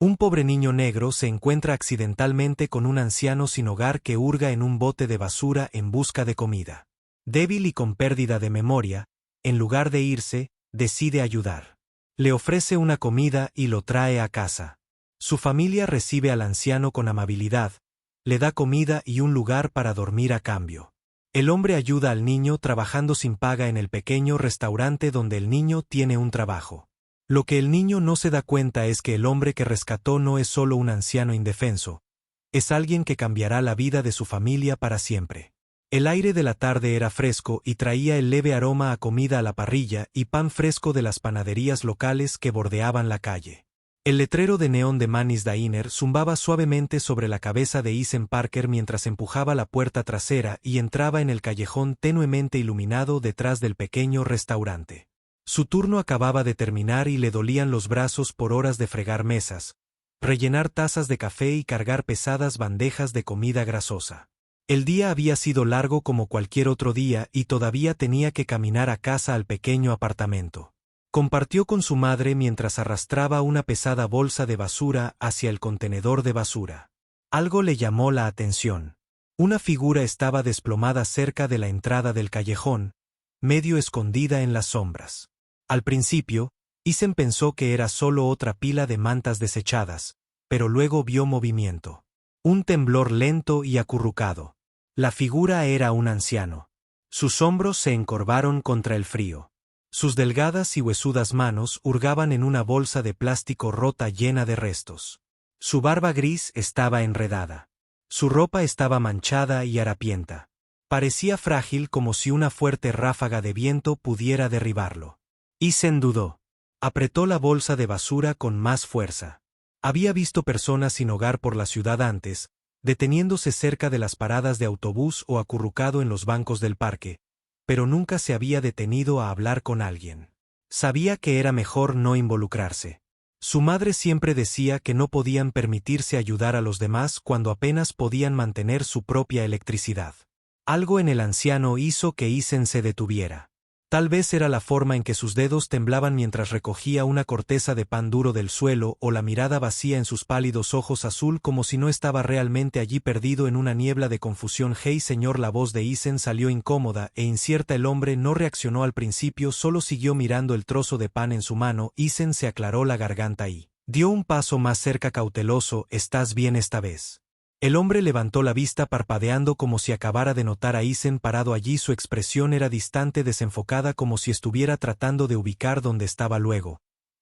Un pobre niño negro se encuentra accidentalmente con un anciano sin hogar que hurga en un bote de basura en busca de comida. Débil y con pérdida de memoria, en lugar de irse, decide ayudar. Le ofrece una comida y lo trae a casa. Su familia recibe al anciano con amabilidad, le da comida y un lugar para dormir a cambio. El hombre ayuda al niño trabajando sin paga en el pequeño restaurante donde el niño tiene un trabajo. Lo que el niño no se da cuenta es que el hombre que rescató no es solo un anciano indefenso, es alguien que cambiará la vida de su familia para siempre. El aire de la tarde era fresco y traía el leve aroma a comida a la parrilla y pan fresco de las panaderías locales que bordeaban la calle. El letrero de neón de Manny's Diner zumbaba suavemente sobre la cabeza de Ethan Parker mientras empujaba la puerta trasera y entraba en el callejón tenuemente iluminado detrás del pequeño restaurante. Su turno acababa de terminar y le dolían los brazos por horas de fregar mesas, rellenar tazas de café y cargar pesadas bandejas de comida grasosa. El día había sido largo como cualquier otro día y todavía tenía que caminar a casa al pequeño apartamento. Compartió con su madre mientras arrastraba una pesada bolsa de basura hacia el contenedor de basura. Algo le llamó la atención. Una figura estaba desplomada cerca de la entrada del callejón, medio escondida en las sombras. Al principio, Ethan pensó que era solo otra pila de mantas desechadas, pero luego vio movimiento. Un temblor lento y acurrucado. La figura era un anciano. Sus hombros se encorvaron contra el frío. Sus delgadas y huesudas manos hurgaban en una bolsa de plástico rota llena de restos. Su barba gris estaba enredada. Su ropa estaba manchada y harapienta. Parecía frágil como si una fuerte ráfaga de viento pudiera derribarlo. Ethan dudó. Apretó la bolsa de basura con más fuerza. Había visto personas sin hogar por la ciudad antes, deteniéndose cerca de las paradas de autobús o acurrucado en los bancos del parque, pero nunca se había detenido a hablar con alguien. Sabía que era mejor no involucrarse. Su madre siempre decía que no podían permitirse ayudar a los demás cuando apenas podían mantener su propia electricidad. Algo en el anciano hizo que Ethan se detuviera. Tal vez era la forma en que sus dedos temblaban mientras recogía una corteza de pan duro del suelo o la mirada vacía en sus pálidos ojos azul como si no estaba realmente allí perdido en una niebla de confusión. «Hey señor», la voz de Ethan salió incómoda e incierta. El hombre no reaccionó al principio, solo siguió mirando el trozo de pan en su mano. Ethan se aclaró la garganta y dio un paso más cerca cauteloso. «¿Estás bien esta vez?». El hombre levantó la vista parpadeando como si acabara de notar a Ethan parado allí. Su expresión era distante, desenfocada, como si estuviera tratando de ubicar dónde estaba. Luego,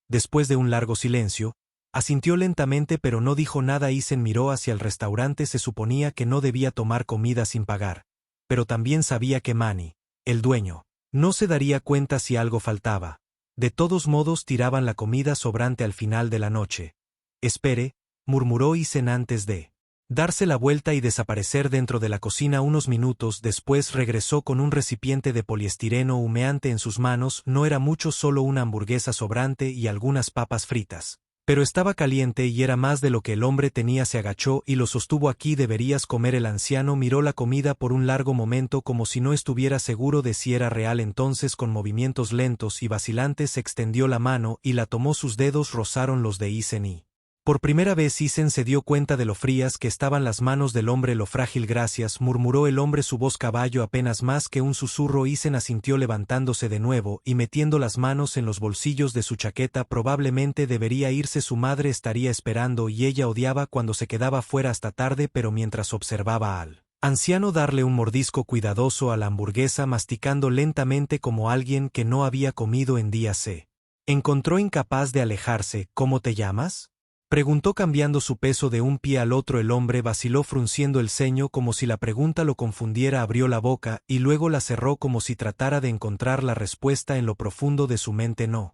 después de un largo silencio, asintió lentamente pero no dijo nada. Ethan miró hacia el restaurante. Se suponía que no debía tomar comida sin pagar, pero también sabía que Manny, el dueño, no se daría cuenta si algo faltaba. De todos modos tiraban la comida sobrante al final de la noche. «Espere», murmuró Ethan antes de darse la vuelta y desaparecer dentro de la cocina. Unos minutos después regresó con un recipiente de poliestireno humeante en sus manos. No era mucho, solo una hamburguesa sobrante y algunas papas fritas. Pero estaba caliente y era más de lo que el hombre tenía. Se agachó y lo sostuvo. «Aquí deberías comer». El anciano miró la comida por un largo momento como si no estuviera seguro de si era real. Entonces, con movimientos lentos y vacilantes, extendió la mano y la tomó. Sus dedos rozaron los de Ethan y por primera vez Ethan se dio cuenta de lo frías que estaban las manos del hombre. «Lo frágil». «Gracias», murmuró el hombre, su voz caballo apenas más que un susurro. Ethan asintió levantándose de nuevo y metiendo las manos en los bolsillos de su chaqueta. Probablemente debería irse. Su madre estaría esperando y ella odiaba cuando se quedaba fuera hasta tarde. Pero mientras observaba al anciano darle un mordisco cuidadoso a la hamburguesa, masticando lentamente como alguien que no había comido en días, se encontró incapaz de alejarse. «¿Cómo te llamas?», preguntó cambiando su peso de un pie al otro. El hombre vaciló frunciendo el ceño como si la pregunta lo confundiera. Abrió la boca y luego la cerró como si tratara de encontrar la respuesta en lo profundo de su mente. No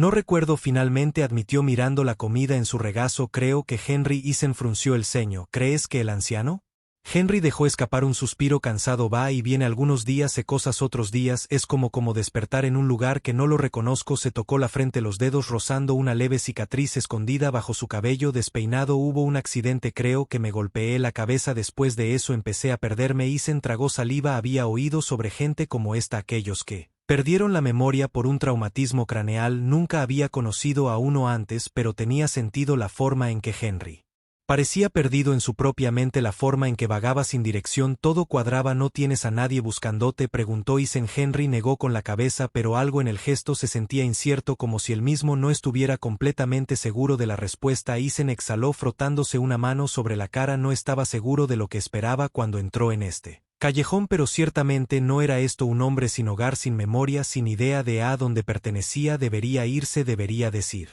recuerdo», finalmente admitió mirando la comida en su regazo. «Creo que Henry». Ethan frunció el ceño. «¿Crees que el anciano?». Henry dejó escapar un suspiro cansado. «Va y viene algunos días, sé cosas otros días, es como despertar en un lugar que no lo reconozco». Se tocó la frente, los dedos rozando una leve cicatriz escondida bajo su cabello despeinado. «Hubo un accidente, creo que me golpeé la cabeza. Después de eso empecé a perderme». Ethan tragó saliva. Había oído sobre gente como esta, aquellos que Perdieron la memoria por un traumatismo craneal. Nunca había conocido a uno antes, pero tenía sentido la forma en que Henry parecía perdido en su propia mente, la forma en que vagaba sin dirección. Todo cuadraba. ¿No tienes a nadie buscándote?, preguntó Isen. Henry negó con la cabeza, pero algo en el gesto se sentía incierto, como si él mismo no estuviera completamente seguro de la respuesta. Isen exhaló frotándose una mano sobre la cara. No estaba seguro de lo que esperaba cuando entró en este callejón, pero ciertamente no era esto un hombre sin hogar, sin memoria, sin idea de a dónde pertenecía. Debería irse, debería decir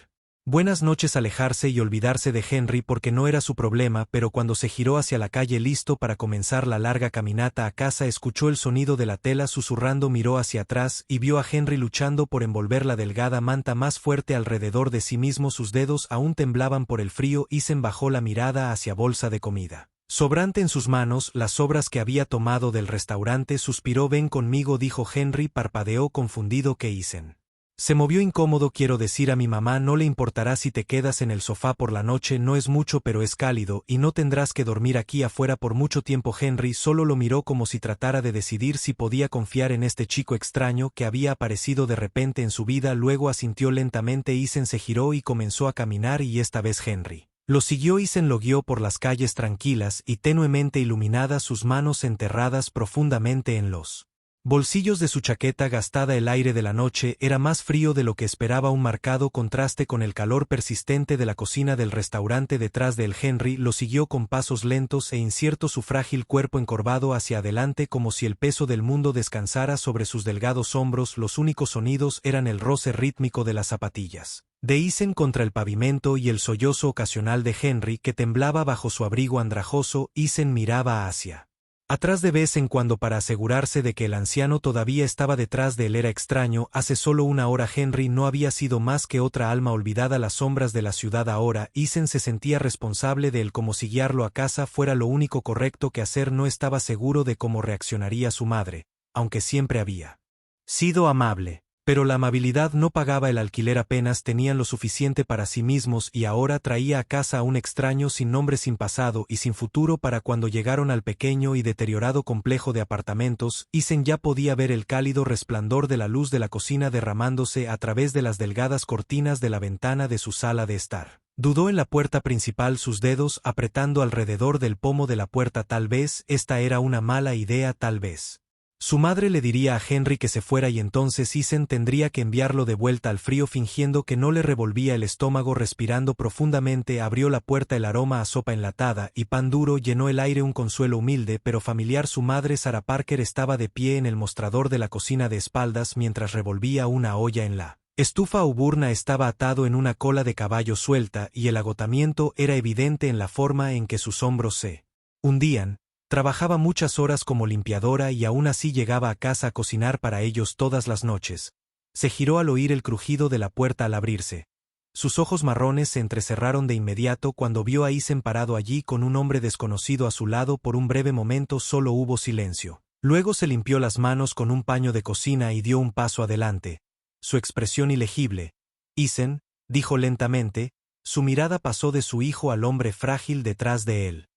buenas noches, alejarse y olvidarse de Henry porque no era su problema. Pero cuando se giró hacia la calle listo para comenzar la larga caminata a casa, escuchó el sonido de la tela susurrando, miró hacia atrás y vio a Henry luchando por envolver la delgada manta más fuerte alrededor de sí mismo. Sus dedos aún temblaban por el frío. Isen bajó la mirada hacia bolsa de comida sobrante en sus manos, las sobras que había tomado del restaurante. Suspiró. Ven conmigo, dijo Henry. Parpadeó confundido. ¿Qué? Isen se movió incómodo. Quiero decir, a mi mamá no le importará si te quedas en el sofá por la noche. No es mucho, pero es cálido, y no tendrás que dormir aquí afuera por mucho tiempo. Henry solo lo miró como si tratara de decidir si podía confiar en este chico extraño que había aparecido de repente en su vida. Luego asintió lentamente. Isen se giró y comenzó a caminar, y esta vez Henry lo siguió. Isen lo guió por las calles tranquilas y tenuemente iluminadas, sus manos enterradas profundamente en los bolsillos de su chaqueta gastada. El aire de la noche era más frío de lo que esperaba, un marcado contraste con el calor persistente de la cocina del restaurante detrás de él. Henry lo siguió con pasos lentos e inciertos, su frágil cuerpo encorvado hacia adelante como si el peso del mundo descansara sobre sus delgados hombros. Los únicos sonidos eran el roce rítmico de las zapatillas de Isen contra el pavimento y el sollozo ocasional de Henry que temblaba bajo su abrigo andrajoso. Isen miraba hacia atrás de vez en cuando para asegurarse de que el anciano todavía estaba detrás de él. Era extraño. Hace solo una hora Henry no había sido más que otra alma olvidada, las sombras de la ciudad. Ahora Isen se sentía responsable de él, como si guiarlo a casa fuera lo único correcto que hacer. No estaba seguro de cómo reaccionaría su madre, aunque siempre había sido amable. Pero la amabilidad no pagaba el alquiler, apenas tenían lo suficiente para sí mismos, y ahora traía a casa a un extraño sin nombre, sin pasado y sin futuro. Para cuando llegaron al pequeño y deteriorado complejo de apartamentos, Isen ya podía ver el cálido resplandor de la luz de la cocina derramándose a través de las delgadas cortinas de la ventana de su sala de estar. Dudó en la puerta principal, sus dedos apretando alrededor del pomo de la puerta. Tal vez esta era una mala idea, tal vez su madre le diría a Henry que se fuera y entonces Isen tendría que enviarlo de vuelta al frío. Fingiendo que no le revolvía el estómago, respirando profundamente, abrió la puerta. El aroma a sopa enlatada y pan duro llenó el aire, un consuelo humilde pero familiar. Su madre, Sarah Parker, estaba de pie en el mostrador de la cocina de espaldas mientras revolvía una olla en la estufa. Uburna estaba atado en una cola de caballo suelta y el agotamiento era evidente en la forma en que sus hombros se hundían. Trabajaba muchas horas como limpiadora y aún así llegaba a casa a cocinar para ellos todas las noches. Se giró al oír el crujido de la puerta al abrirse. Sus ojos marrones se entrecerraron de inmediato cuando vio a Isen parado allí con un hombre desconocido a su lado. Por un breve momento solo hubo silencio. Luego se limpió las manos con un paño de cocina y dio un paso adelante. Su expresión ilegible. Isen, dijo lentamente, su mirada pasó de su hijo al hombre frágil detrás de él.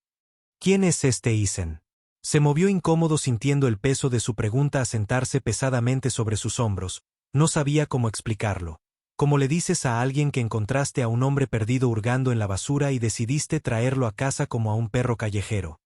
¿Quién es este Isen? Se movió incómodo sintiendo el peso de su pregunta asentarse pesadamente sobre sus hombros. No sabía cómo explicarlo. ¿Cómo le dices a alguien que encontraste a un hombre perdido hurgando en la basura y decidiste traerlo a casa como a un perro callejero?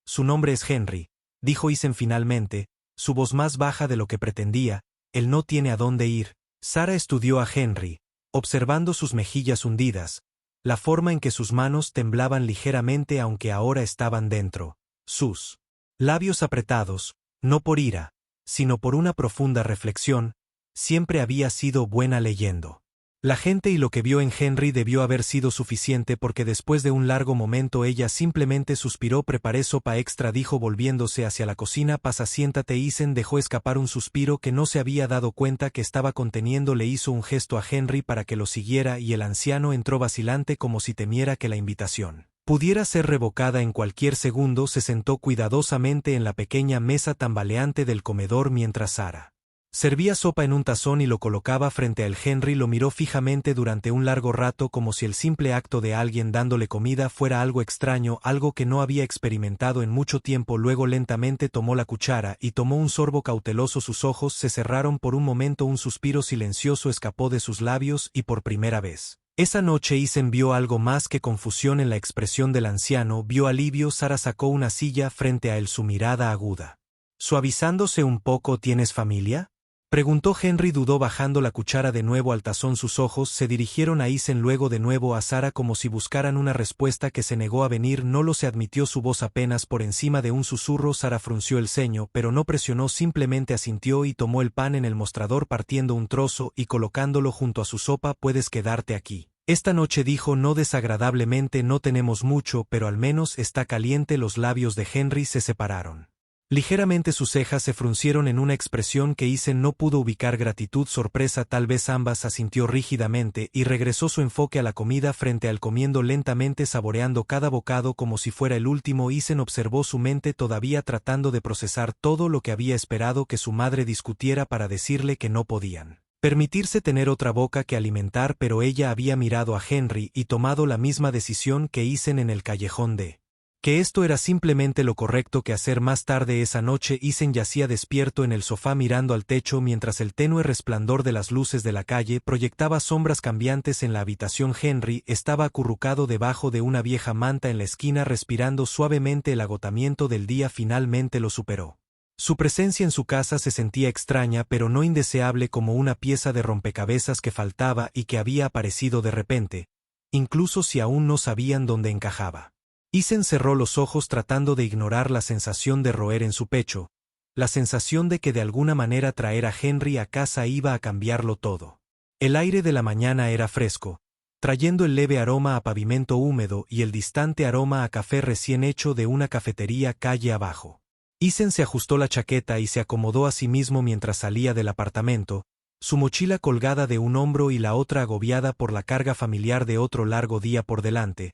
Su nombre es Henry, dijo Isen finalmente, su voz más baja de lo que pretendía. Él no tiene a dónde ir. Sarah estudió a Henry, observando sus mejillas hundidas, la forma en que sus manos temblaban ligeramente aunque ahora estaban dentro. Sus labios apretados, no por ira, sino por una profunda reflexión. Siempre había sido buena leyendo. La gente y lo que vio en Henry debió haber sido suficiente porque después de un largo momento ella simplemente suspiró. Preparé sopa extra, dijo volviéndose hacia la cocina. Pasa, siéntate. Isen dejó escapar un suspiro que no se había dado cuenta que estaba conteniendo. Le hizo un gesto a Henry para que lo siguiera y el anciano entró vacilante como si temiera que la invitación pudiera ser revocada en cualquier segundo. Se sentó cuidadosamente en la pequeña mesa tambaleante del comedor mientras Sarah Servía sopa en un tazón y lo colocaba frente a él. Henry lo miró fijamente durante un largo rato como si el simple acto de alguien dándole comida fuera algo extraño, algo que no había experimentado en mucho tiempo. Luego lentamente tomó la cuchara y tomó un sorbo cauteloso. Sus ojos se cerraron por un momento, un suspiro silencioso escapó de sus labios y por primera vez esa noche Isen vio algo más que confusión en la expresión del anciano, vio alivio. Sara sacó una silla frente a él, su mirada aguda. Suavizándose un poco. ¿Tienes familia?, preguntó Henry. Dudó bajando la cuchara de nuevo al tazón. Sus ojos se dirigieron a Isen, luego de nuevo a Sara como si buscaran una respuesta que se negó a venir. No lo sé, admitió, su voz apenas por encima de un susurro. Sara frunció el ceño, pero no presionó, simplemente asintió y tomó el pan en el mostrador, partiendo un trozo y colocándolo junto a su sopa. Puedes quedarte aquí esta noche, dijo no desagradablemente. No tenemos mucho, pero al menos está caliente. Los labios de Henry se separaron. Ligeramente sus cejas se fruncieron en una expresión que Isen no pudo ubicar. Gratitud, sorpresa, tal vez ambas. Asintió rígidamente y regresó su enfoque a la comida frente al, comiendo lentamente, saboreando cada bocado como si fuera el último. Isen observó su mente, todavía tratando de procesar todo lo que había esperado que su madre discutiera para decirle que no podían permitirse tener otra boca que alimentar, pero ella había mirado a Henry y tomado la misma decisión que Isen en el callejón de que esto era simplemente lo correcto que hacer. Más tarde esa noche Isen yacía despierto en el sofá mirando al techo mientras el tenue resplandor de las luces de la calle proyectaba sombras cambiantes en la habitación. Henry estaba acurrucado debajo de una vieja manta en la esquina, respirando suavemente. El agotamiento del día finalmente lo superó. Su presencia en su casa se sentía extraña pero no indeseable, como una pieza de rompecabezas que faltaba y que había aparecido de repente, incluso si aún no sabían dónde encajaba. Isen cerró los ojos tratando de ignorar la sensación de roer en su pecho, la sensación de que de alguna manera traer a Henry a casa iba a cambiarlo todo. El aire de la mañana era fresco, trayendo el leve aroma a pavimento húmedo y el distante aroma a café recién hecho de una cafetería calle abajo. Isen se ajustó la chaqueta y se acomodó a sí mismo mientras salía del apartamento, su mochila colgada de un hombro y la otra agobiada por la carga familiar de otro largo día por delante.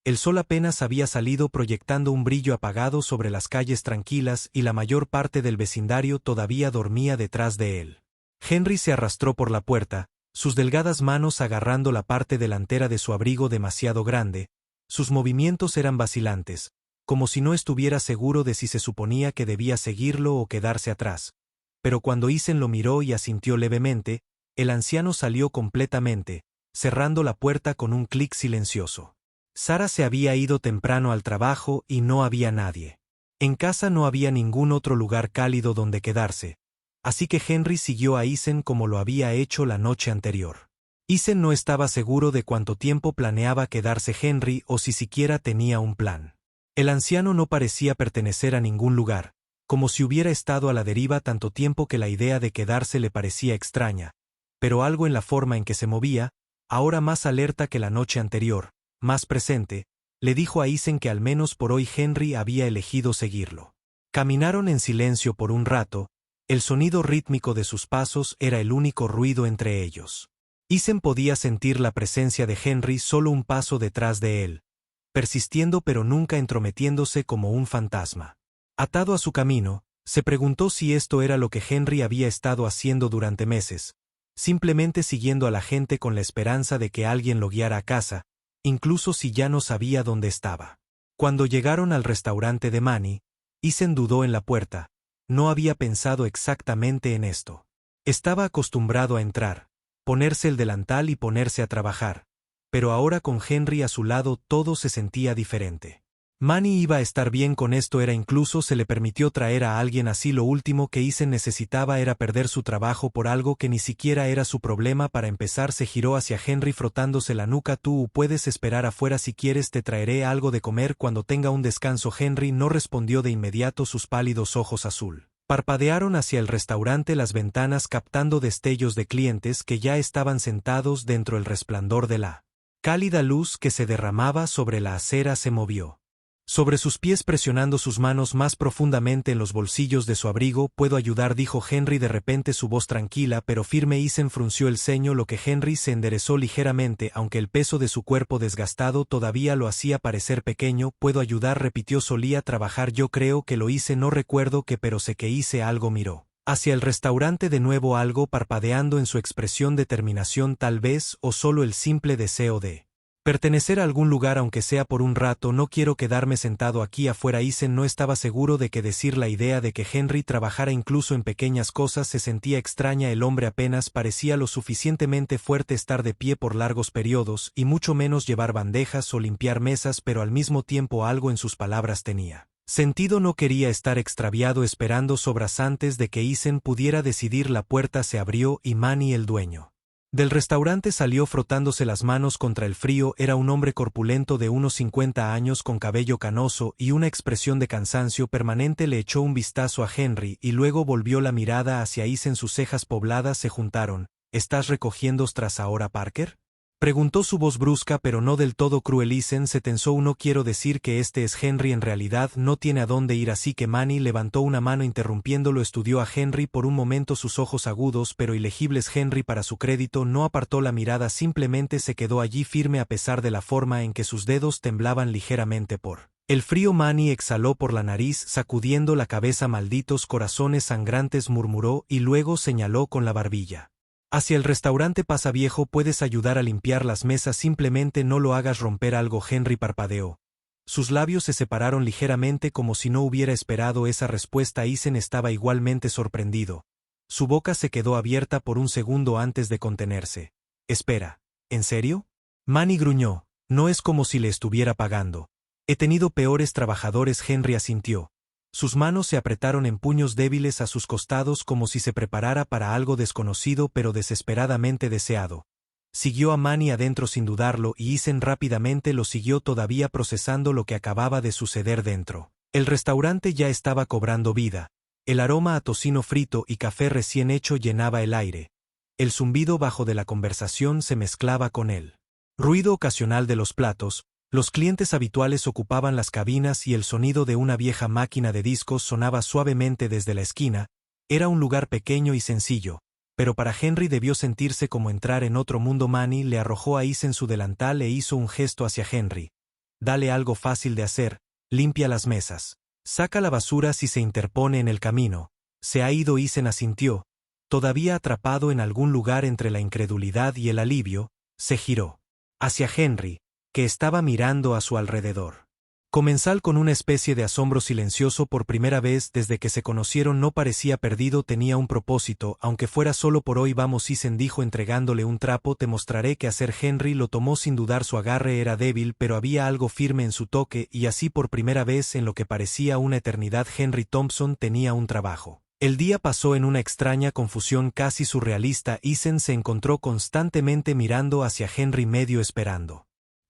El sol apenas había salido, proyectando un brillo apagado sobre las calles tranquilas, y la mayor parte del vecindario todavía dormía detrás de él. Henry se arrastró por la puerta, sus delgadas manos agarrando la parte delantera de su abrigo demasiado grande. Sus movimientos eran vacilantes, como si no estuviera seguro de si se suponía que debía seguirlo o quedarse atrás. Pero cuando Isen lo miró y asintió levemente, el anciano salió completamente, cerrando la puerta con un clic silencioso. Sara se había ido temprano al trabajo y no había nadie. En casa no había ningún otro lugar cálido donde quedarse, así que Henry siguió a Isen como lo había hecho la noche anterior. Isen no estaba seguro de cuánto tiempo planeaba quedarse Henry o si siquiera tenía un plan. El anciano no parecía pertenecer a ningún lugar, como si hubiera estado a la deriva tanto tiempo que la idea de quedarse le parecía extraña, pero algo en la forma en que se movía, ahora más alerta que la noche anterior, más presente, le dijo a Isen que al menos por hoy Henry había elegido seguirlo. Caminaron en silencio por un rato, el sonido rítmico de sus pasos era el único ruido entre ellos. Isen podía sentir la presencia de Henry solo un paso detrás de él, persistiendo pero nunca entrometiéndose, como un fantasma. Atado a su camino, se preguntó si esto era lo que Henry había estado haciendo durante meses, simplemente siguiendo a la gente con la esperanza de que alguien lo guiara a casa, incluso si ya no sabía dónde estaba. Cuando llegaron al restaurante de Manny, Isen dudó en la puerta. No había pensado exactamente en esto. Estaba acostumbrado a entrar, ponerse el delantal y ponerse a trabajar, pero ahora con Henry a su lado todo se sentía diferente. Manny iba a estar bien con esto, incluso se le permitió traer a alguien así. Lo último que Isen necesitaba era perder su trabajo por algo que ni siquiera era su problema. Para empezar, se giró hacia Henry frotándose la nuca. Tú puedes esperar afuera si quieres, te traeré algo de comer cuando tenga un descanso. Henry no respondió de inmediato, sus pálidos ojos azul parpadearon hacia el restaurante, las ventanas captando destellos de clientes que ya estaban sentados dentro. El resplandor de la cálida luz que se derramaba sobre la acera se movió sobre sus pies, presionando sus manos más profundamente en los bolsillos de su abrigo. ¿Puedo ayudar?, dijo Henry de repente, su voz tranquila pero firme. Isen frunció el ceño, lo que Henry se enderezó ligeramente, aunque el peso de su cuerpo desgastado todavía lo hacía parecer pequeño. ¿Puedo ayudar?, repitió. Solía trabajar, yo creo que lo hice, no recuerdo qué, pero sé que hice algo. Miró Hacia el restaurante de nuevo, algo parpadeando en su expresión, determinación tal vez, o solo el simple deseo de pertenecer a algún lugar aunque sea por un rato. No quiero quedarme sentado aquí afuera. Eisen no estaba seguro de qué decir. La idea de que Henry trabajara incluso en pequeñas cosas se sentía extraña. El hombre apenas parecía lo suficientemente fuerte estar de pie por largos periodos, y mucho menos llevar bandejas o limpiar mesas, pero al mismo tiempo algo en sus palabras tenía sentido. No quería estar extraviado esperando sobras antes de que Eisen pudiera decidir. La puerta se abrió y Manny, el dueño del restaurante, salió frotándose las manos contra el frío. Era un hombre corpulento de unos 50 años con cabello canoso y una expresión de cansancio permanente. Le echó un vistazo a Henry y luego volvió la mirada hacia Eisen. Sus cejas pobladas se juntaron. ¿Estás recogiendo ostras ahora, Parker?, preguntó, su voz brusca pero no del todo cruel. Eisen se tensó. No quiero decir que este es Henry. En realidad no tiene a dónde ir, así que Manny levantó una mano interrumpiéndolo. Estudió a Henry por un momento, sus ojos agudos pero ilegibles. Henry, para su crédito, no apartó la mirada, simplemente se quedó allí firme a pesar de la forma en que sus dedos temblaban ligeramente por el frío. Manny exhaló por la nariz, sacudiendo la cabeza. Malditos corazones sangrantes, murmuró, y luego señaló con la barbilla hacia el restaurante. Pasa, viejo, puedes ayudar a limpiar las mesas, simplemente no lo hagas romper algo. Henry parpadeó. Sus labios se separaron ligeramente como si no hubiera esperado esa respuesta. Eisen estaba igualmente sorprendido. Su boca se quedó abierta por un segundo antes de contenerse. Espera, ¿en serio?, Manny gruñó. No es como si le estuviera pagando. He tenido peores trabajadores. Henry asintió. Sus manos se apretaron en puños débiles a sus costados como si se preparara para algo desconocido pero desesperadamente deseado. Siguió a Manny adentro sin dudarlo y Eisen rápidamente lo siguió, todavía procesando lo que acababa de suceder dentro. El restaurante ya estaba cobrando vida. El aroma a tocino frito y café recién hecho llenaba el aire. El zumbido bajo de la conversación se mezclaba con el ruido ocasional de los platos. Los clientes habituales ocupaban las cabinas y el sonido de una vieja máquina de discos sonaba suavemente desde la esquina. Era un lugar pequeño y sencillo, pero para Henry debió sentirse como entrar en otro mundo. Manny le arrojó a Eisen su delantal e hizo un gesto hacia Henry. Dale algo fácil de hacer, limpia las mesas. Saca la basura si se interpone en el camino. Se ha ido. Eisen asintió. Todavía atrapado en algún lugar entre la incredulidad y el alivio, se giró hacia Henry, que estaba mirando a su alrededor. Comensal con una especie de asombro silencioso. Por primera vez desde que se conocieron no parecía perdido, tenía un propósito, aunque fuera solo por hoy. Vamos, Eisen dijo entregándole un trapo, te mostraré qué hacer. Henry lo tomó sin dudar. Su agarre era débil pero había algo firme en su toque, y así por primera vez en lo que parecía una eternidad Henry Thompson tenía un trabajo. El día pasó en una extraña confusión casi surrealista. Eisen se encontró constantemente mirando hacia Henry, medio esperando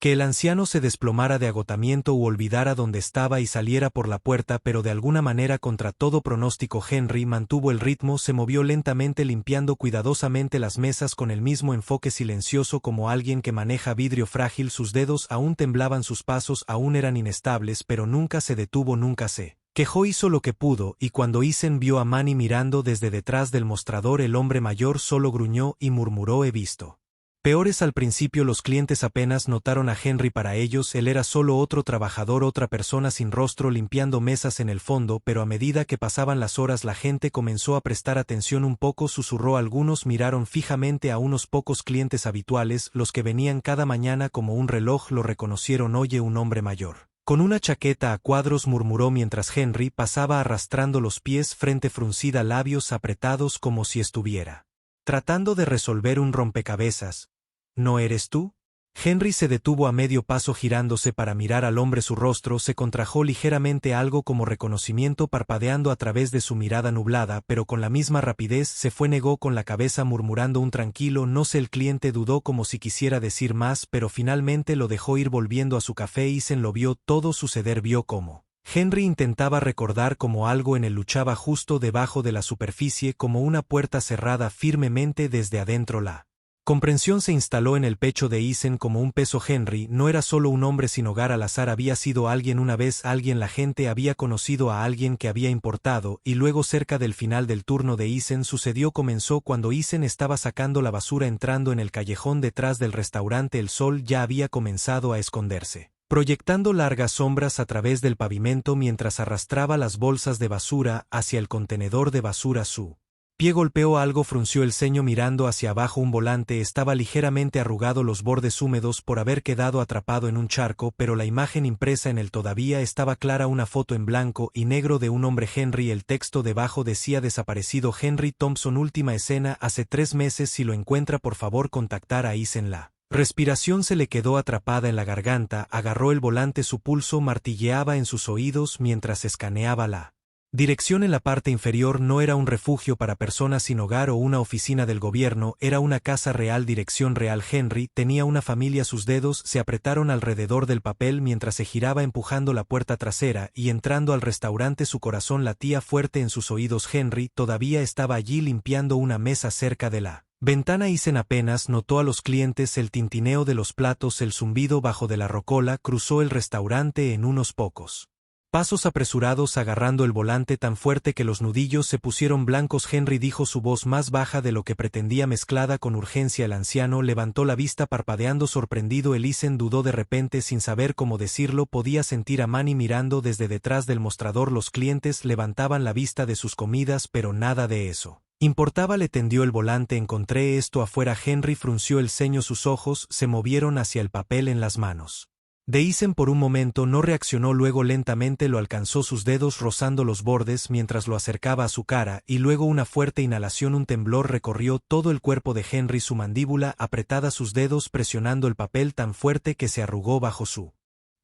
que el anciano se desplomara de agotamiento u olvidara dónde estaba y saliera por la puerta, pero de alguna manera, contra todo pronóstico, Henry mantuvo el ritmo. Se movió lentamente, limpiando cuidadosamente las mesas con el mismo enfoque silencioso como alguien que maneja vidrio frágil. Sus dedos aún temblaban, sus pasos aún eran inestables, pero nunca se detuvo, nunca se quejó. Hizo lo que pudo, y cuando Eisen vio a Manny mirando desde detrás del mostrador, el hombre mayor solo gruñó y murmuró, he visto peores. Al principio los clientes apenas notaron a Henry. Para ellos él era solo otro trabajador, otra persona sin rostro limpiando mesas en el fondo, pero a medida que pasaban las horas la gente comenzó a prestar atención. Un poco susurró, algunos miraron fijamente a unos pocos clientes habituales, los que venían cada mañana como un reloj. Lo reconocieron. Oye, un hombre mayor con una chaqueta a cuadros, murmuró mientras Henry pasaba arrastrando los pies, frente fruncida, labios apretados como si estuviera tratando de resolver un rompecabezas. ¿No eres tú? Henry se detuvo a medio paso girándose para mirar al hombre. Su rostro se contrajo ligeramente, algo como reconocimiento parpadeando a través de su mirada nublada, pero con la misma rapidez se fue. Negó con la cabeza murmurando un tranquilo no sé. El cliente dudó como si quisiera decir más, pero finalmente lo dejó ir volviendo a su café. Eisen lo vio todo suceder, vio cómo Henry intentaba recordar cómo algo en él luchaba justo debajo de la superficie, como una puerta cerrada firmemente desde adentro. La comprensión se instaló en el pecho de Eisen como un peso. Henry no era solo un hombre sin hogar al azar, había sido alguien una vez, alguien. La gente había conocido a alguien que había importado, y luego cerca del final del turno de Eisen sucedió. Comenzó cuando Eisen estaba sacando la basura entrando en el callejón detrás del restaurante. El sol ya había comenzado a esconderse, proyectando largas sombras a través del pavimento mientras arrastraba las bolsas de basura hacia el contenedor de basura. Su Pie golpeó algo, frunció el ceño mirando hacia abajo. Un volante estaba ligeramente arrugado, los bordes húmedos por haber quedado atrapado en un charco, pero la imagen impresa en él todavía estaba clara, una foto en blanco y negro de un hombre. Henry, el texto debajo decía: desaparecido Henry Thompson, última escena hace 3 meses, si lo encuentra por favor contactar a Eisen. La respiración se le quedó atrapada en la garganta, agarró el volante, su pulso martilleaba en sus oídos mientras escaneaba la dirección. En la parte inferior no era un refugio para personas sin hogar o una oficina del gobierno, era una casa real, dirección real. Henry tenía una familia. Sus dedos se apretaron alrededor del papel mientras se giraba empujando la puerta trasera y entrando al restaurante. Su corazón latía fuerte en sus oídos. Henry todavía estaba allí limpiando una mesa cerca de la ventana. Eisen apenas notó a los clientes, el tintineo de los platos, el zumbido bajo de la rocola. Cruzó el restaurante en unos pocos pasos apresurados, agarrando el volante tan fuerte que los nudillos se pusieron blancos. Henry dijo, su voz más baja de lo que pretendía, mezclada con urgencia. El anciano levantó la vista parpadeando sorprendido. Eisen dudó de repente, sin saber cómo decirlo. Podía sentir a Manny mirando desde detrás del mostrador. Los clientes levantaban la vista de sus comidas, pero nada de eso importaba. Le tendió el volante. Encontré esto afuera. Henry frunció el ceño, sus ojos se movieron hacia el papel en las manos de Eisen. Por un momento no reaccionó, luego lentamente lo alcanzó, sus dedos rozando los bordes mientras lo acercaba a su cara, y luego una fuerte inhalación. Un temblor recorrió todo el cuerpo de Henry, su mandíbula apretada, sus dedos presionando el papel tan fuerte que se arrugó bajo su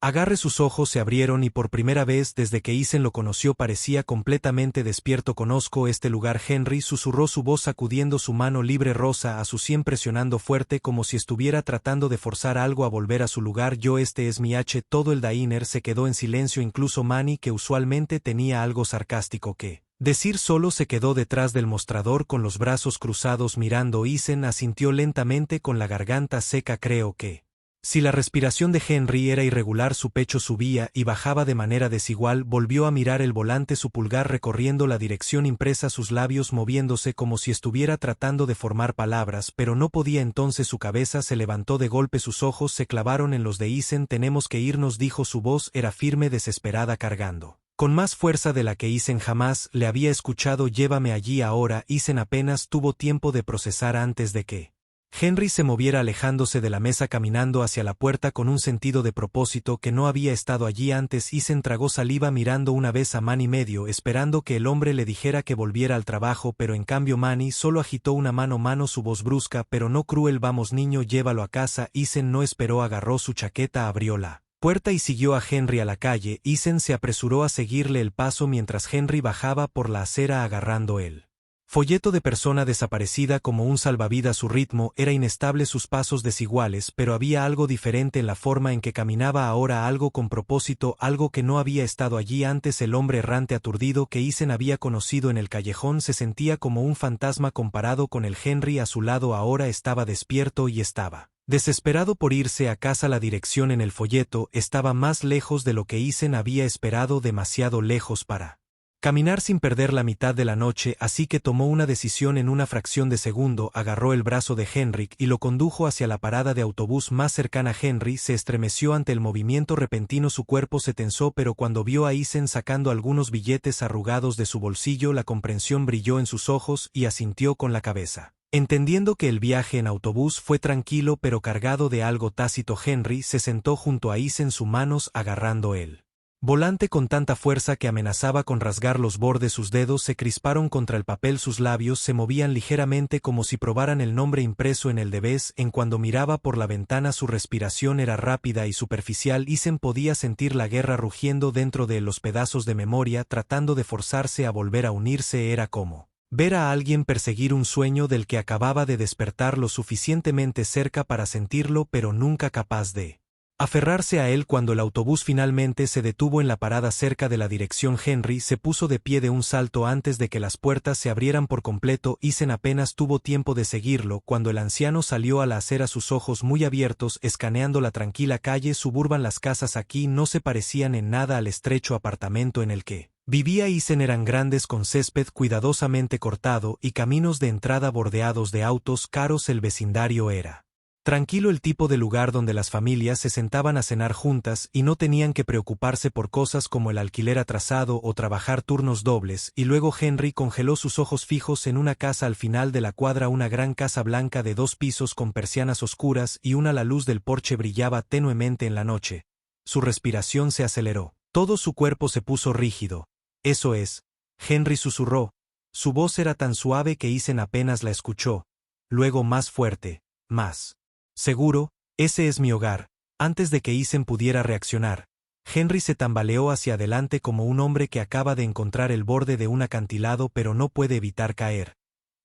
agarre. Sus ojos se abrieron y por primera vez desde que Eisen lo conoció parecía completamente despierto. Conozco este lugar, Henry susurró, su voz sacudiendo su mano libre rosa a su sien, presionando fuerte como si estuviera tratando de forzar algo a volver a su lugar. Este es mi H. Todo el diner se quedó en silencio, incluso Manny, que usualmente tenía algo sarcástico que decir, solo se quedó detrás del mostrador con los brazos cruzados mirando. Eisen asintió lentamente con la garganta seca. Creo que si la respiración de Henry era irregular, su pecho subía y bajaba de manera desigual. Volvió a mirar el volante, su pulgar recorriendo la dirección impresa, sus labios moviéndose como si estuviera tratando de formar palabras, pero no podía. Entonces su cabeza se levantó de golpe, sus ojos se clavaron en los de Eisen. Tenemos que irnos, dijo, su voz era firme, desesperada, cargando con más fuerza de la que Eisen jamás le había escuchado. Llévame allí ahora. Eisen apenas tuvo tiempo de procesar antes de que Henry se moviera, alejándose de la mesa, caminando hacia la puerta con un sentido de propósito que no había estado allí antes. Eisen tragó saliva mirando una vez a Manny, medio esperando que el hombre le dijera que volviera al trabajo, pero en cambio Manny solo agitó una mano, su voz brusca pero no cruel. Vamos niño, llévalo a casa. Eisen no esperó, agarró su chaqueta, abrió la puerta y siguió a Henry a la calle. Eisen se apresuró a seguirle el paso mientras Henry bajaba por la acera agarrando el folleto de persona desaparecida como un salvavidas. Su ritmo era inestable, sus pasos desiguales, pero había algo diferente en la forma en que caminaba ahora, algo con propósito, algo que no había estado allí antes. El hombre errante aturdido que Eisen había conocido en el callejón se sentía como un fantasma comparado con el Henry a su lado. Ahora estaba despierto y estaba desesperado por irse a casa. La dirección en el folleto estaba más lejos de lo que Eisen había esperado, demasiado lejos para caminar sin perder la mitad de la noche, así que tomó una decisión en una fracción de segundo. Agarró el brazo de Henry y lo condujo hacia la parada de autobús más cercana. Henry se estremeció ante el movimiento repentino, su cuerpo se tensó, pero cuando vio a Eisen sacando algunos billetes arrugados de su bolsillo, la comprensión brilló en sus ojos y asintió con la cabeza. Entendiendo que el viaje en autobús fue tranquilo pero cargado de algo tácito, Henry se sentó junto a Eisen, sus manos agarrando él volante con tanta fuerza que amenazaba con rasgar los bordes. Sus dedos se crisparon contra el papel, sus labios se movían ligeramente como si probaran el nombre impreso en el de vez en cuando miraba por la ventana. Su respiración era rápida y superficial. Eisen podía sentir la guerra rugiendo dentro de los pedazos de memoria, tratando de forzarse a volver a unirse. Era como ver a alguien perseguir un sueño del que acababa de despertar, lo suficientemente cerca para sentirlo pero nunca capaz de aferrarse a él. Cuando el autobús finalmente se detuvo en la parada cerca de la dirección, Henry se puso de pie de un salto antes de que las puertas se abrieran por completo. Eisen apenas tuvo tiempo de seguirlo cuando el anciano salió a la acera, sus ojos muy abiertos, escaneando la tranquila calle suburban. Las casas aquí no se parecían en nada al estrecho apartamento en el que vivía Eisen, eran grandes con césped cuidadosamente cortado y caminos de entrada bordeados de autos caros. El vecindario era Tranquilo, el tipo de lugar donde las familias se sentaban a cenar juntas y no tenían que preocuparse por cosas como el alquiler atrasado o trabajar turnos dobles, y luego Henry congeló sus ojos fijos en una casa al final de la cuadra, una gran casa blanca de 2 pisos con persianas oscuras y la luz del porche brillaba tenuemente en la noche. Su respiración se aceleró. Todo su cuerpo se puso rígido. Eso es, Henry susurró. Su voz era tan suave que Ethan apenas la escuchó. Luego más fuerte, más. Seguro, ese es mi hogar. Antes de que Ethan pudiera reaccionar, Henry se tambaleó hacia adelante como un hombre que acaba de encontrar el borde de un acantilado pero no puede evitar caer.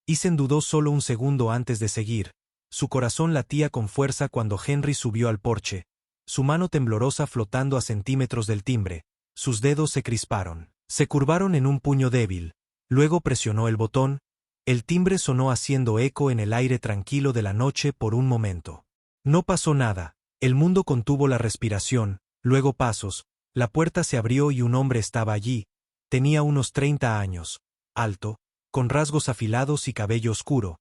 Ethan dudó solo un segundo antes de seguir. Su corazón latía con fuerza cuando Henry subió al porche, su mano temblorosa flotando a centímetros del timbre. Sus dedos se crisparon, se curvaron en un puño débil. Luego presionó el botón. El timbre sonó haciendo eco en el aire tranquilo de la noche por un momento. No pasó nada. El mundo contuvo la respiración, luego pasos. La puerta se abrió y un hombre estaba allí. Tenía unos 30 años. Alto, con rasgos afilados y cabello oscuro.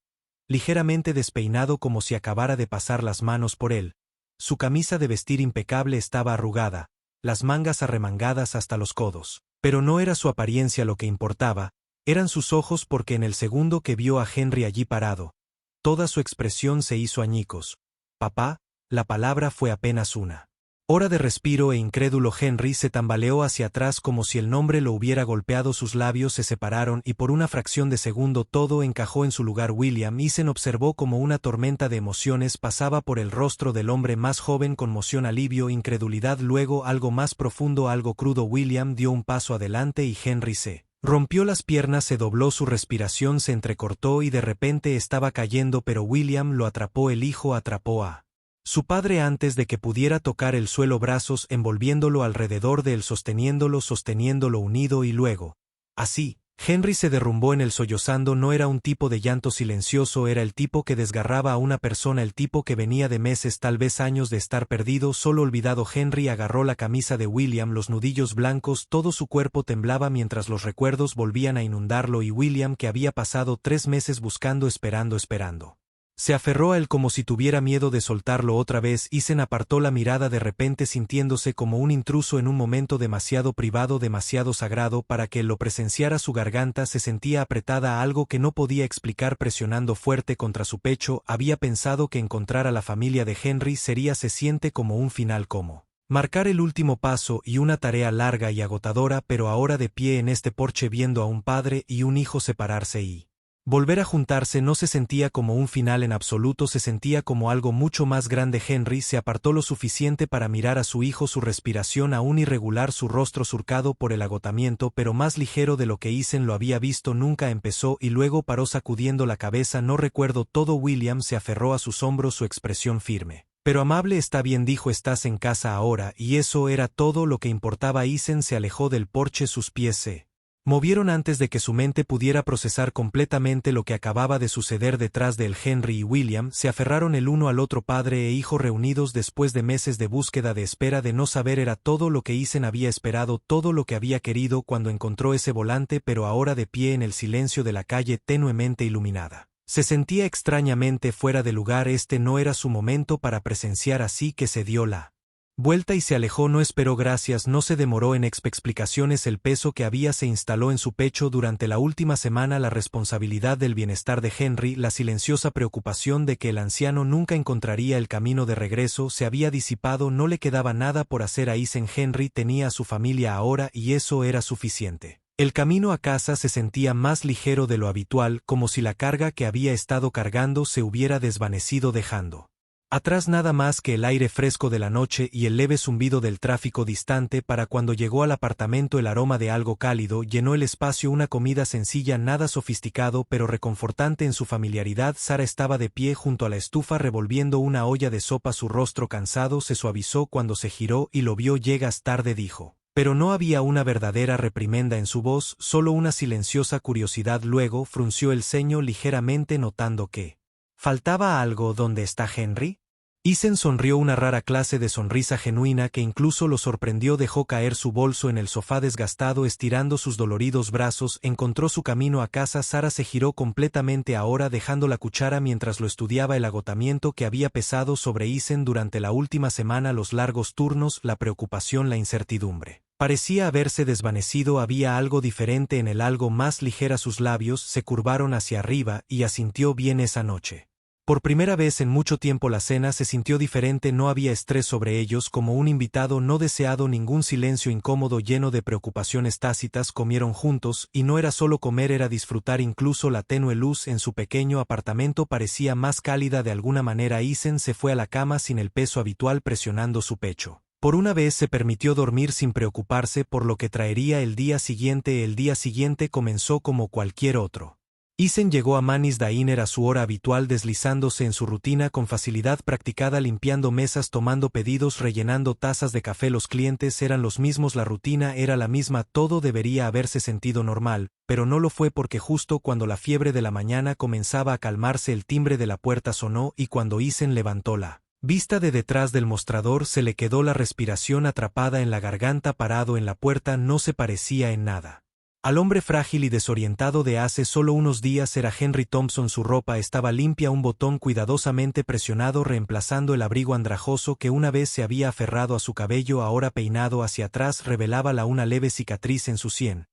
Ligeramente despeinado como si acabara de pasar las manos por él. Su camisa de vestir impecable estaba arrugada, las mangas arremangadas hasta los codos. Pero no era su apariencia lo que importaba. Eran sus ojos, porque en el segundo que vio a Henry allí parado, toda su expresión se hizo añicos. Papá, la palabra fue apenas una. Hora de respiro e incrédulo Henry se tambaleó hacia atrás como si el nombre lo hubiera golpeado. Sus labios se separaron y por una fracción de segundo todo encajó en su lugar. William Ethan observó como una tormenta de emociones pasaba por el rostro del hombre más joven: conmoción, alivio, incredulidad, luego algo más profundo, algo crudo. William dio un paso adelante y Henry se rompió las piernas, se dobló, su respiración se entrecortó y de repente estaba cayendo, pero William lo atrapó. El hijo atrapó a su padre antes de que pudiera tocar el suelo, brazos envolviéndolo alrededor de él, sosteniéndolo unido, y luego, así, Henry se derrumbó en él sollozando. No era un tipo de llanto silencioso, era el tipo que desgarraba a una persona, el tipo que venía de meses, tal vez años, de estar perdido, solo olvidado. Henry agarró la camisa de William, los nudillos blancos, todo su cuerpo temblaba mientras los recuerdos volvían a inundarlo, y William, que había pasado 3 meses buscando, esperando. Se aferró a él como si tuviera miedo de soltarlo otra vez. Ethan apartó la mirada de repente, sintiéndose como un intruso en un momento demasiado privado, demasiado sagrado para que él lo presenciara. Su garganta se sentía apretada a algo que no podía explicar, presionando fuerte contra su pecho. Había pensado que encontrar a la familia de Henry se siente como un final, como marcar el último paso, y una tarea larga y agotadora, pero ahora de pie en este porche viendo a un padre y un hijo separarse y volver a juntarse, no se sentía como un final en absoluto, se sentía como algo mucho más grande. Henry se apartó lo suficiente para mirar a su hijo, su respiración aún irregular, su rostro surcado por el agotamiento, pero más ligero de lo que Ethan lo había visto nunca. Empezó y luego paró sacudiendo la cabeza. No recuerdo todo. William se aferró a sus hombros, su expresión firme pero amable. Está bien, dijo, estás en casa ahora, y eso era todo lo que importaba. Ethan se alejó del porche, sus pies se movieron antes de que su mente pudiera procesar completamente lo que acababa de suceder detrás de él. Henry y William se aferraron el uno al otro, padre e hijo reunidos después de meses de búsqueda, de espera, de no saber. Era todo lo que Ethan había esperado, todo lo que había querido cuando encontró ese volante, pero ahora de pie en el silencio de la calle tenuemente iluminada. Se sentía extrañamente fuera de lugar. Este no era su momento para presenciar, así que se dio la vuelta y se alejó. No esperó gracias, no se demoró en explicaciones. El peso que había se instaló en su pecho durante la última semana, la responsabilidad del bienestar de Henry, la silenciosa preocupación de que el anciano nunca encontraría el camino de regreso, se había disipado. No le quedaba nada por hacer a Ethan. Henry tenía a su familia ahora y eso era suficiente. El camino a casa se sentía más ligero de lo habitual, como si la carga que había estado cargando se hubiera desvanecido, dejando atrás nada más que el aire fresco de la noche y el leve zumbido del tráfico distante. Para cuando llegó al apartamento, el aroma de algo cálido llenó el espacio, una comida sencilla, nada sofisticado pero reconfortante en su familiaridad. Sara estaba de pie junto a la estufa revolviendo una olla de sopa, su rostro cansado se suavizó cuando se giró y lo vio. Llegas tarde, dijo. Pero no había una verdadera reprimenda en su voz, solo una silenciosa curiosidad. Luego frunció el ceño ligeramente, notando que faltaba algo. ¿Dónde está Henry? Isen sonrió una rara clase de sonrisa genuina que incluso lo sorprendió. Dejó caer su bolso en el sofá desgastado, estirando sus doloridos brazos, encontró su camino a casa. Sara se giró completamente ahora, dejando la cuchara mientras lo estudiaba. El agotamiento que había pesado sobre Isen durante la última semana, los largos turnos, la preocupación, la incertidumbre, parecía haberse desvanecido. Había algo diferente en él, algo más ligera. Sus labios se curvaron hacia arriba y asintió bien esa noche. Por primera vez en mucho tiempo la cena se sintió diferente, no había estrés sobre ellos como un invitado no deseado, ningún silencio incómodo lleno de preocupaciones tácitas. Comieron juntos, y no era solo comer, era disfrutar. Incluso la tenue luz en su pequeño apartamento parecía más cálida de alguna manera. Isen se fue a la cama sin el peso habitual presionando su pecho. Por una vez se permitió dormir sin preocuparse por lo que traería el día siguiente. El día siguiente comenzó como cualquier otro. Isen llegó a Manis Diner a su hora habitual, deslizándose en su rutina con facilidad practicada, limpiando mesas, tomando pedidos, rellenando tazas de café. Los clientes eran los mismos, la rutina era la misma, todo debería haberse sentido normal, pero no lo fue porque justo cuando la fiebre de la mañana comenzaba a calmarse, el timbre de la puerta sonó y cuando Isen levantó la vista de detrás del mostrador se le quedó la respiración atrapada en la garganta. Parado en la puerta no se parecía en nada al hombre frágil y desorientado de hace solo unos días. Era Henry Thompson. Su ropa estaba limpia, un botón cuidadosamente presionado reemplazando el abrigo andrajoso que una vez se había aferrado a su cabello, ahora peinado hacia atrás, revelaba una leve cicatriz en su sien,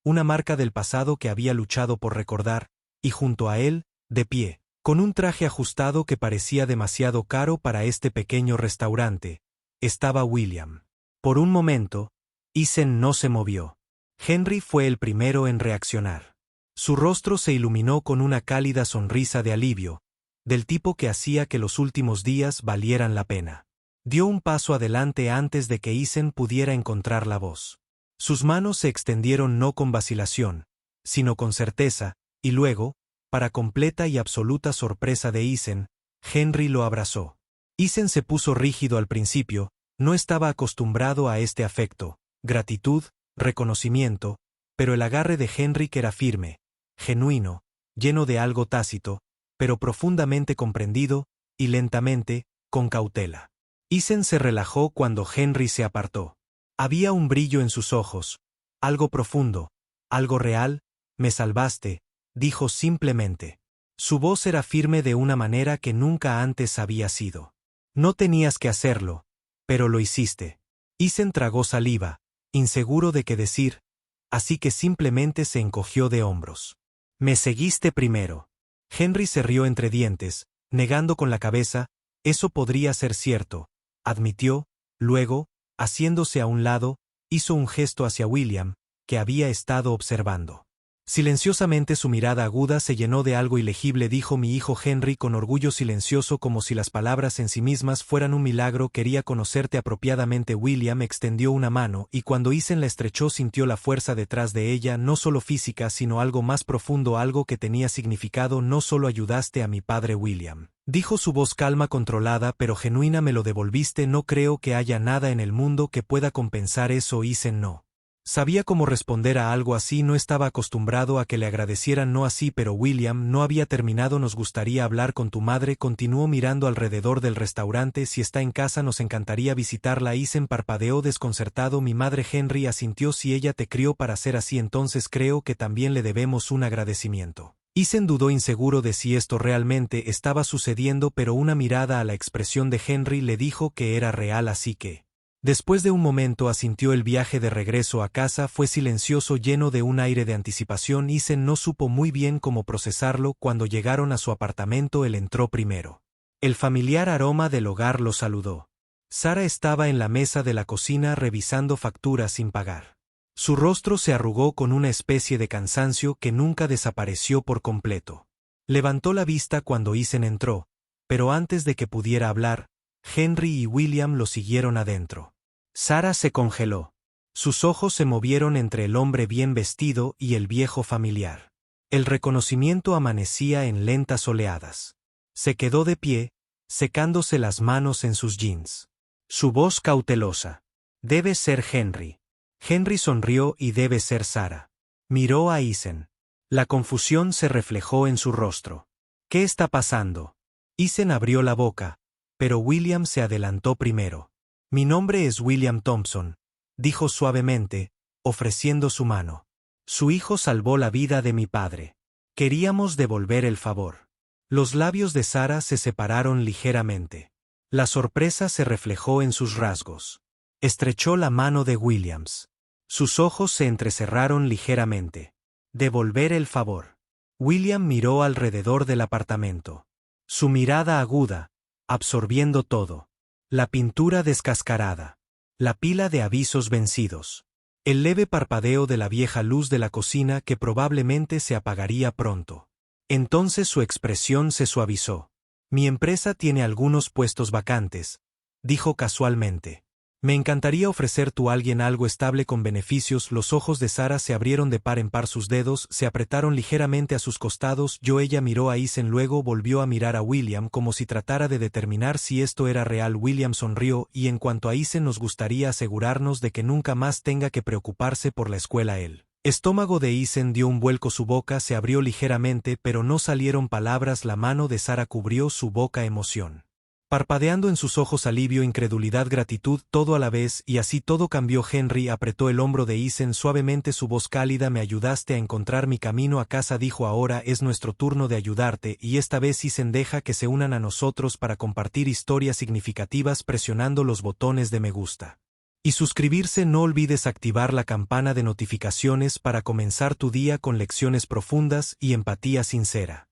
una marca del pasado que había luchado por recordar, y junto a él, de pie, con un traje ajustado que parecía demasiado caro para este pequeño restaurante, estaba William. Por un momento, Isen no se movió. Henry fue el primero en reaccionar. Su rostro se iluminó con una cálida sonrisa de alivio, del tipo que hacía que los últimos días valieran la pena. Dio un paso adelante antes de que Isen pudiera encontrar la voz. Sus manos se extendieron no con vacilación, sino con certeza, y luego, para completa y absoluta sorpresa de Isen, Henry lo abrazó. Isen se puso rígido al principio, no estaba acostumbrado a este afecto, gratitud, reconocimiento, pero el agarre de Henry era firme, genuino, lleno de algo tácito, pero profundamente comprendido, y lentamente, con cautela. Isen se relajó cuando Henry se apartó. Había un brillo en sus ojos, algo profundo, algo real. Me salvaste, dijo simplemente. Su voz era firme de una manera que nunca antes había sido. No tenías que hacerlo, pero lo hiciste. Isen tragó saliva, inseguro de qué decir, así que simplemente se encogió de hombros. Me seguiste primero. Henry se rió entre dientes, negando con la cabeza. Eso podría ser cierto, admitió. Luego, haciéndose a un lado, hizo un gesto hacia William, que había estado observando. Silenciosamente su mirada aguda se llenó de algo ilegible. Dijo mi hijo Henry con orgullo silencioso, como si las palabras en sí mismas fueran un milagro. Quería conocerte apropiadamente. William extendió una mano y cuando Isen la estrechó sintió la fuerza detrás de ella, no solo física sino algo más profundo, algo que tenía significado. No solo ayudaste a mi padre William, dijo su voz calma, controlada pero genuina, me lo devolviste. No creo que haya nada en el mundo que pueda compensar eso. Isen no sabía cómo responder a algo así, no estaba acostumbrado a que le agradecieran no así. Pero William no había terminado. Nos gustaría hablar con tu madre, continuó mirando alrededor del restaurante. Si está en casa nos encantaría visitarla. Isen parpadeó desconcertado. Mi madre. Henry asintió. Si ella te crió para ser así, entonces creo que también le debemos un agradecimiento. Isen dudó, inseguro de si esto realmente estaba sucediendo, pero una mirada a la expresión de Henry le dijo que era real, así que después de un momento asintió. El viaje de regreso a casa fue silencioso, lleno de un aire de anticipación. Isen no supo muy bien cómo procesarlo. Cuando llegaron a su apartamento él entró primero. El familiar aroma del hogar lo saludó. Sara estaba en la mesa de la cocina revisando facturas sin pagar. Su rostro se arrugó con una especie de cansancio que nunca desapareció por completo. Levantó la vista cuando Isen entró, pero antes de que pudiera hablar, Henry y William lo siguieron adentro. Sara se congeló. Sus ojos se movieron entre el hombre bien vestido y el viejo familiar. El reconocimiento amanecía en lentas oleadas. Se quedó de pie, secándose las manos en sus jeans. Su voz cautelosa. Debe ser Henry. Henry sonrió. Y debe ser Sara. Miró a Isen. La confusión se reflejó en su rostro. ¿Qué está pasando? Isen abrió la boca, pero William se adelantó primero. Mi nombre es William Thompson, dijo suavemente, ofreciendo su mano. Su hijo salvó la vida de mi padre. Queríamos devolver el favor. Los labios de Sara se separaron ligeramente. La sorpresa se reflejó en sus rasgos. Estrechó la mano de Williams. Sus ojos se entrecerraron ligeramente. Devolver el favor. William miró alrededor del apartamento. Su mirada aguda, absorbiendo todo. La pintura descascarada. La pila de avisos vencidos. El leve parpadeo de la vieja luz de la cocina que probablemente se apagaría pronto. Entonces su expresión se suavizó. Mi empresa tiene algunos puestos vacantes, dijo casualmente. Me encantaría ofrecer a alguien algo estable con beneficios. Los ojos de Sara se abrieron de par en par, sus dedos se apretaron ligeramente a sus costados. Ella miró a Eisen, luego volvió a mirar a William como si tratara de determinar si esto era real. William sonrió y en cuanto a Eisen, nos gustaría asegurarnos de que nunca más tenga que preocuparse por la escuela. El estómago de Eisen dio un vuelco, su boca se abrió ligeramente pero no salieron palabras. La mano de Sara cubrió su boca, emoción. Parpadeando en sus ojos, alivio, incredulidad, gratitud, todo a la vez, y así todo cambió. Henry apretó el hombro de Eisen suavemente, su voz cálida. Me ayudaste a encontrar mi camino a casa, dijo. Ahora es nuestro turno de ayudarte, y esta vez Eisen deja que se unan a nosotros para compartir historias significativas presionando los botones de me gusta y suscribirse. No olvides activar la campana de notificaciones para comenzar tu día con lecciones profundas y empatía sincera.